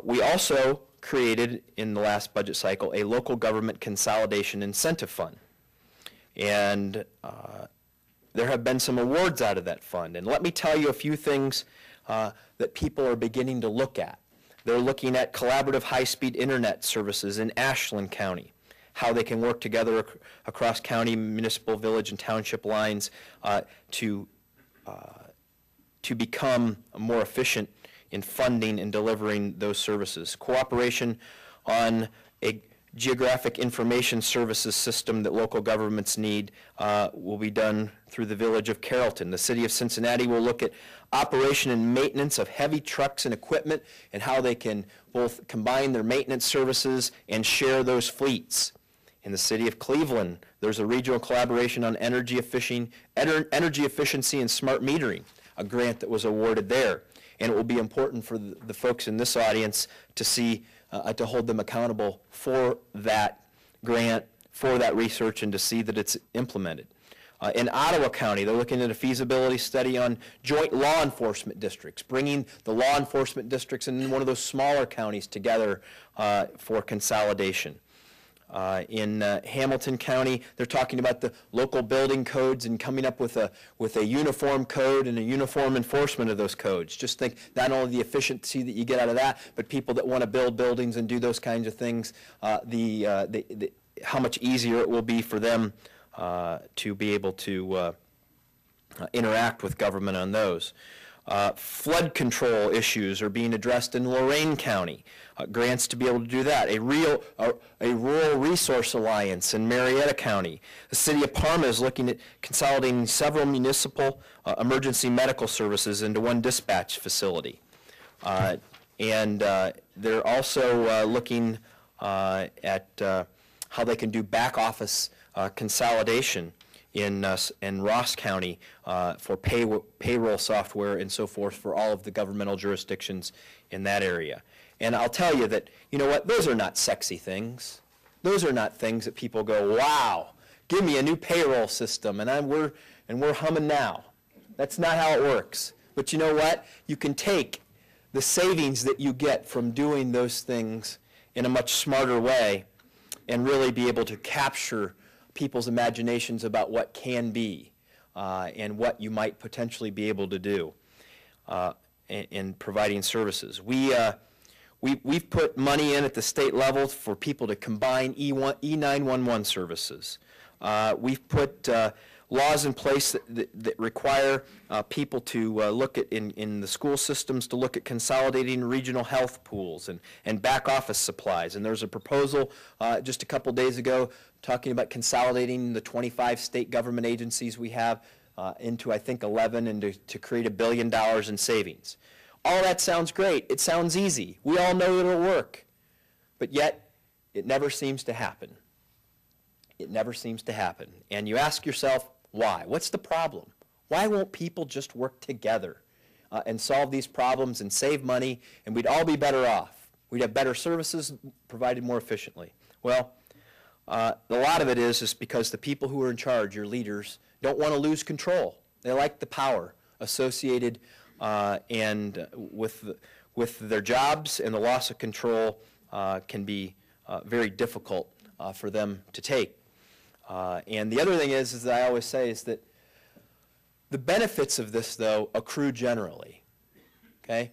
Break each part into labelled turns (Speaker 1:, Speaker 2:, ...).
Speaker 1: We also created in the last budget cycle a local government consolidation incentive fund. And there have been some awards out of that fund. And let me tell you a few things that people are beginning to look at. They're looking at collaborative high-speed internet services in Ashland County, how they can work together across county, municipal, village, and township lines to become more efficient in funding and delivering those services. Cooperation on a geographic information services system that local governments need will be done through the village of Carrollton. The city of Cincinnati will look at operation and maintenance of heavy trucks and equipment and how they can both combine their maintenance services and share those fleets. In the city of Cleveland, there's a regional collaboration on energy efficiency and smart metering, a grant that was awarded there. And it will be important for the folks in this audience to see, to hold them accountable for that grant, for that research, and to see that it's implemented. In Ottawa County, they're looking at a feasibility study on joint law enforcement districts, bringing the law enforcement districts in one of those smaller counties together for consolidation. In Hamilton County, they're talking about the local building codes and coming up with a uniform code and a uniform enforcement of those codes. Just think not only the efficiency that you get out of that, but people that want to build buildings and do those kinds of things, how much easier it will be for them to be able to interact with government on those. Flood control issues are being addressed in Lorain County. Grants to be able to do that. A rural resource alliance in Marietta County. The city of Parma is looking at consolidating several municipal emergency medical services into one dispatch facility. And they're also looking at how they can do back office consolidation in Ross County for payroll software and so forth for all of the governmental jurisdictions in that area. And I'll tell you that, you know what, those are not sexy things. Those are not things that people go, wow, give me a new payroll system and we're humming now. That's not how it works. But you know what? You can take the savings that you get from doing those things in a much smarter way and really be able to capture people's imaginations about what can be and what you might potentially be able to do in providing services. We've put money in at the state level for people to combine E911 services. We've put laws in place that require people to look at, in the school systems, to look at consolidating regional health pools and back office supplies. And there's a proposal just a couple days ago talking about consolidating the 25 state government agencies we have into, I think, 11 and to create $1 billion in savings. All that sounds great. It sounds easy. We all know it'll work. But yet, it never seems to happen. It never seems to happen. And you ask yourself, why? What's the problem? Why won't people just work together and solve these problems and save money, and we'd all be better off? We'd have better services provided more efficiently. Well, a lot of it is because the people who are in charge, your leaders, don't want to lose control. They like the power associated and with their jobs, and the loss of control can be very difficult for them to take. And the other thing is that I always say is that the benefits of this, though, accrue generally. Okay?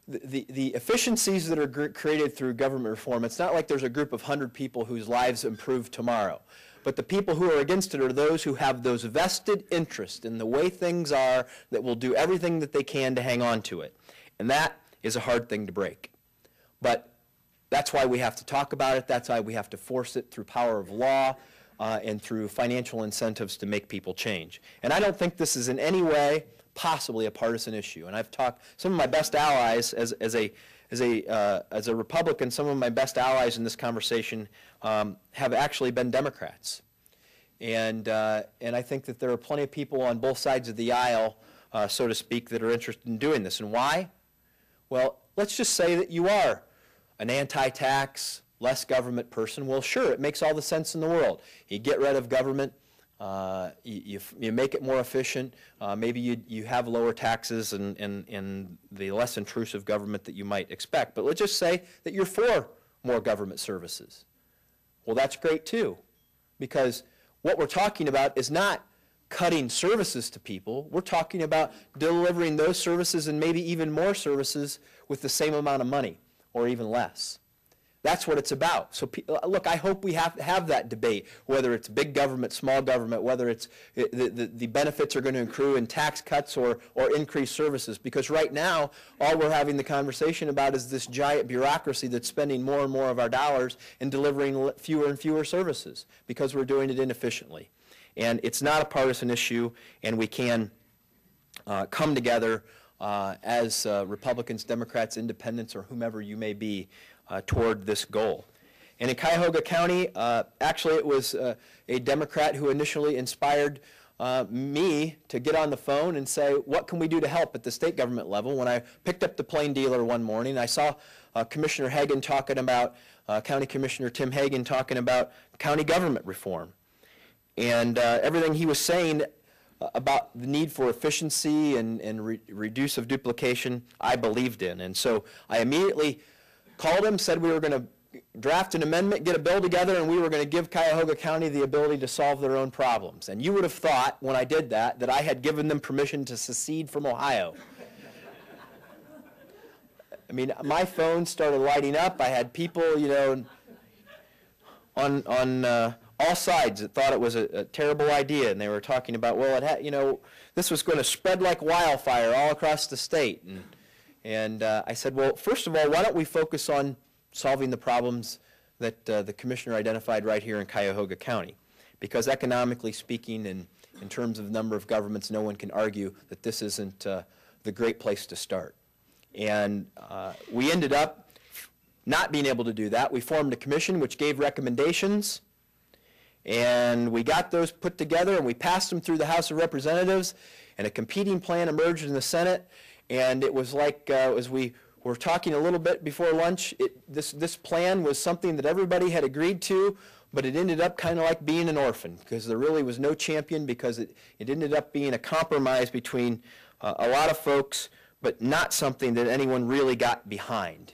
Speaker 1: The efficiencies that are created through government reform, it's not like there's a group of 100 people whose lives improve tomorrow. But the people who are against it are those who have those vested interests in the way things are that will do everything that they can to hang on to it. And that is a hard thing to break. But that's why we have to talk about it. That's why we have to force it through power of law and through financial incentives to make people change. And I don't think this is in any way possibly a partisan issue. And I've talked, some of my best allies as a Republican, some of my best allies in this conversation have actually been Democrats. And I think that there are plenty of people on both sides of the aisle, so to speak, that are interested in doing this. And why? Well, let's just say that you are an anti-tax, less government person. Well, sure, it makes all the sense in the world. You get rid of government, You make it more efficient. Maybe you have lower taxes and the less intrusive government that you might expect. But let's just say that you're for more government services. Well, that's great too, because what we're talking about is not cutting services to people. We're talking about delivering those services and maybe even more services with the same amount of money or even less. That's what it's about. So look, I hope we have that debate, whether it's big government, small government, whether it's the benefits are going to accrue in tax cuts or increased services. Because right now, all we're having the conversation about is this giant bureaucracy that's spending more and more of our dollars and delivering fewer and fewer services because we're doing it inefficiently. And it's not a partisan issue, and we can come together as Republicans, Democrats, Independents, or whomever you may be, toward this goal. And in Cuyahoga County, actually it was a Democrat who initially inspired me to get on the phone and say, what can we do to help at the state government level? When I picked up the Plain Dealer one morning, I saw Commissioner Hagan talking about, County Commissioner Tim Hagan talking about county government reform. And everything he was saying about the need for efficiency and reduce of duplication, I believed in. And so I immediately called him, said we were going to draft an amendment, get a bill together, and we were going to give Cuyahoga County the ability to solve their own problems. And you would have thought, when I did that I had given them permission to secede from Ohio. I mean, my phone started lighting up. I had people, you know, on all sides that thought it was a terrible idea, and they were talking about, well, you know, this was going to spread like wildfire all across the state. And I said, well, first of all, why don't we focus on solving the problems that the commissioner identified right here in Cuyahoga County? Because economically speaking, and in terms of the number of governments, no one can argue that this isn't the great place to start. And we ended up not being able to do that. We formed a commission which gave recommendations, and we got those put together, and we passed them through the House of Representatives, and a competing plan emerged in the Senate. And it was like, as we were talking a little bit before lunch, this plan was something that everybody had agreed to, but it ended up kind of like being an orphan, because there really was no champion, because it ended up being a compromise between a lot of folks, but not something that anyone really got behind.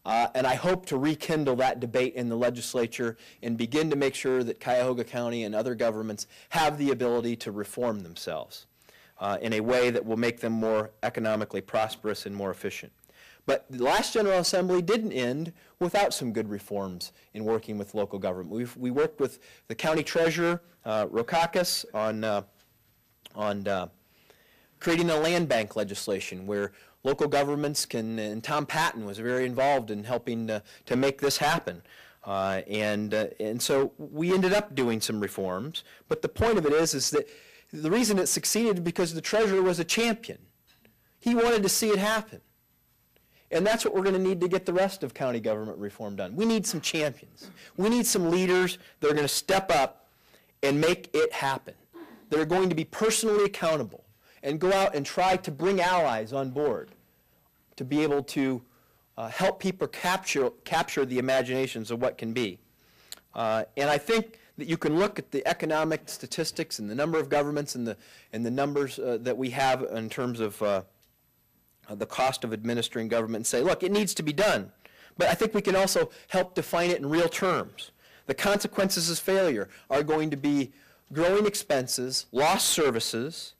Speaker 1: And I hope to rekindle that debate in the legislature and begin to make sure that Cuyahoga County and other governments have the ability to reform themselves in a way that will make them more economically prosperous and more efficient. But the last General Assembly didn't end without some good reforms in working with local government. We worked with the county treasurer, Rokakis, on creating a land bank legislation where local governments can, and Tom Patton was very involved in helping to make this happen. And so we ended up doing some reforms. But the point of it is that the reason it succeeded is because the treasurer was a champion. He wanted to see it happen. And that's what we're going to need to get the rest of county government reform done. We need some champions. We need some leaders that are going to step up and make it happen. That are going to be personally accountable and go out and try to bring allies on board to be able to help people capture the imaginations of what can be. And I think that you can look at the economic statistics and the number of governments and the numbers that we have in terms of the cost of administering government and say, look, it needs to be done. But I think we can also help define it in real terms. The consequences of failure are going to be growing expenses, lost services,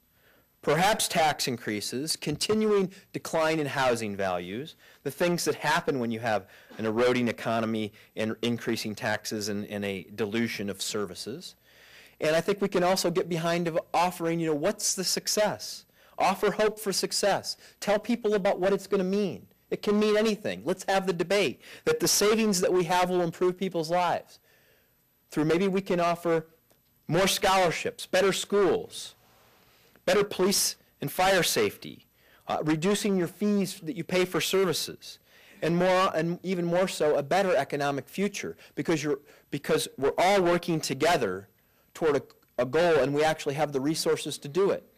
Speaker 1: perhaps tax increases, continuing decline in housing values, the things that happen when you have an eroding economy and increasing taxes and a dilution of services. And I think we can also get behind of offering, you know, what's the success? Offer hope for success. Tell people about what it's going to mean. It can mean anything. Let's have the debate that the savings that we have will improve people's lives. Through maybe we can offer more scholarships, better schools, better police and fire safety, reducing your fees that you pay for services, and even more so, a better economic future, because we're all working together toward a goal, and we actually have the resources to do it.